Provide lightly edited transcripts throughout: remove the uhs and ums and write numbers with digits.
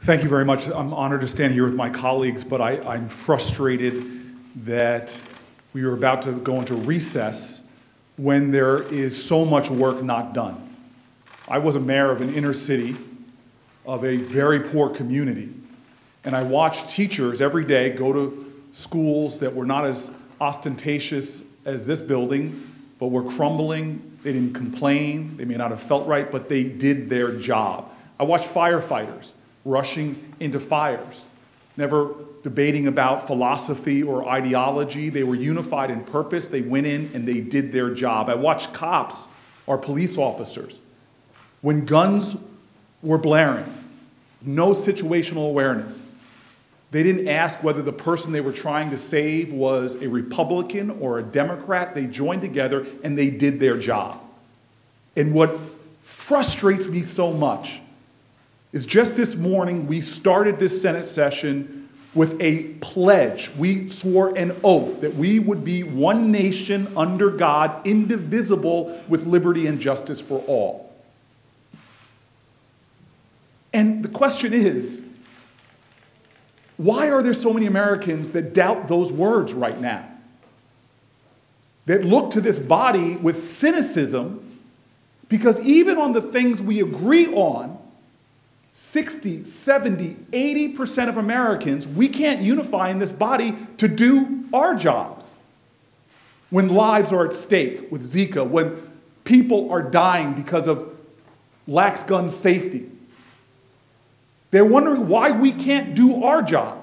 Thank you very much. I'm honored to stand here with my colleagues, but I'm frustrated that we are about to go into recess when there is so much work not done. I was a mayor of an inner city of a very poor community, and I watched teachers every day go to schools that were not as ostentatious as this building, but were crumbling. They didn't complain. They may not have felt right, but they did their job. I watched firefighters rushing into fires, never debating about philosophy or ideology. They were unified in purpose. They went in and they did their job. I watched cops, our police officers, when guns were blaring, no situational awareness. They didn't ask whether the person they were trying to save was a Republican or a Democrat. They joined together and they did their job. And what frustrates me so much is just this morning we started this Senate session with a pledge. We swore an oath that we would be one nation under God, indivisible, with liberty and justice for all. And the question is, why are there so many Americans that doubt those words right now? That look to this body with cynicism, because even on the things we agree on, 60, 70, 80% of Americans, we can't unify in this body to do our jobs. When lives are at stake with Zika, when people are dying because of lax gun safety, they're wondering why we can't do our job.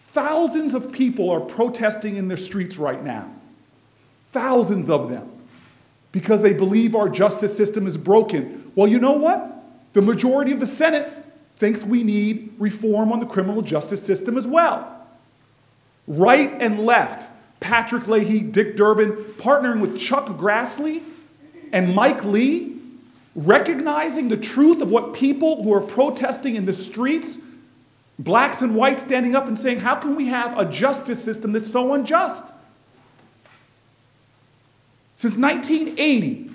Thousands of people are protesting in the streets right now. Thousands of them. Because they believe our justice system is broken. Well, you know what? The majority of the Senate thinks we need reform on the criminal justice system as well. Right and left, Patrick Leahy, Dick Durbin, partnering with Chuck Grassley and Mike Lee, recognizing the truth of what people who are protesting in the streets, blacks and whites, standing up and saying, how can we have a justice system that's so unjust? Since 1980,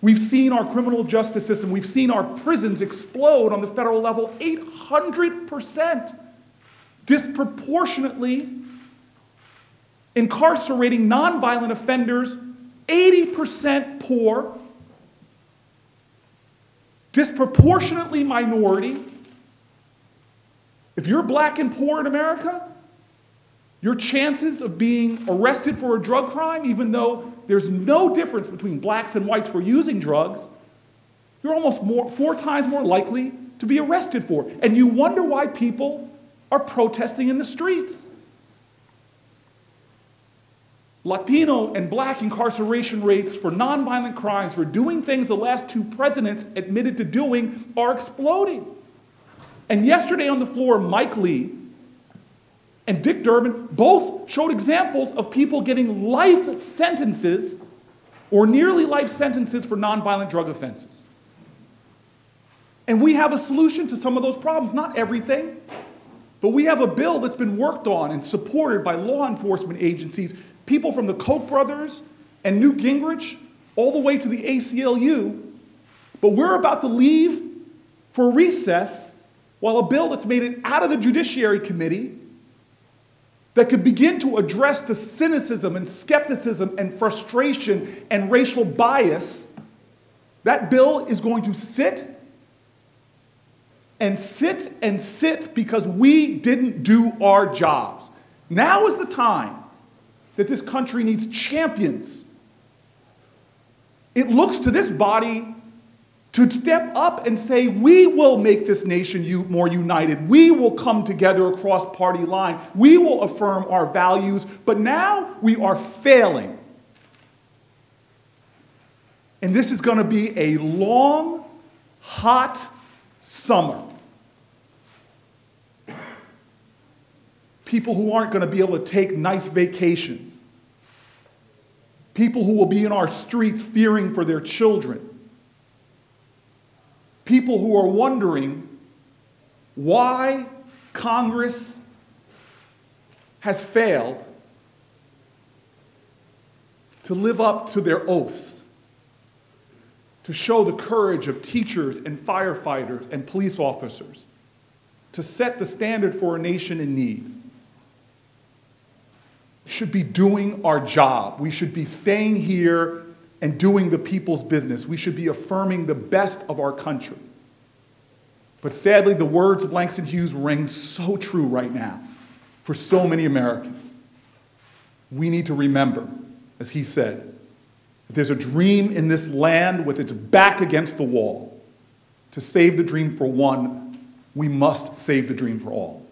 we've seen our criminal justice system, we've seen our prisons explode on the federal level 800%, disproportionately incarcerating nonviolent offenders 80% poor, disproportionately minority. If you're black and poor in America, your chances of being arrested for a drug crime, even though there's no difference between blacks and whites for using drugs, you're almost 4 times more likely to be arrested for. And you wonder why people are protesting in the streets. Latino and black incarceration rates for nonviolent crimes, for doing things the last 2 presidents admitted to doing, are exploding. And yesterday on the floor, Mike Lee and Dick Durbin both showed examples of people getting life sentences or nearly life sentences for nonviolent drug offenses. And we have a solution to some of those problems, not everything, but we have a bill that's been worked on and supported by law enforcement agencies, people from the Koch brothers and Newt Gingrich, all the way to the ACLU, but we're about to leave for recess while a bill that's made it out of the Judiciary Committee that could begin to address the cynicism and skepticism and frustration and racial bias, that bill is going to sit and sit and sit because we didn't do our jobs. Now is the time that this country needs champions. It looks to this body to step up and say, we will make this nation more united. We will come together across party line. We will affirm our values. But now we are failing. And this is going to be a long, hot summer. People who aren't going to be able to take nice vacations. People who will be in our streets fearing for their children. People who are wondering why Congress has failed to live up to their oaths, to show the courage of teachers and firefighters and police officers, to set the standard for a nation in need. We should be doing our job. We should be staying here and doing the people's business. We should be affirming the best of our country. But sadly, the words of Langston Hughes ring so true right now for so many Americans. We need to remember, as he said, if there's a dream in this land with its back against the wall, to save the dream for one, we must save the dream for all.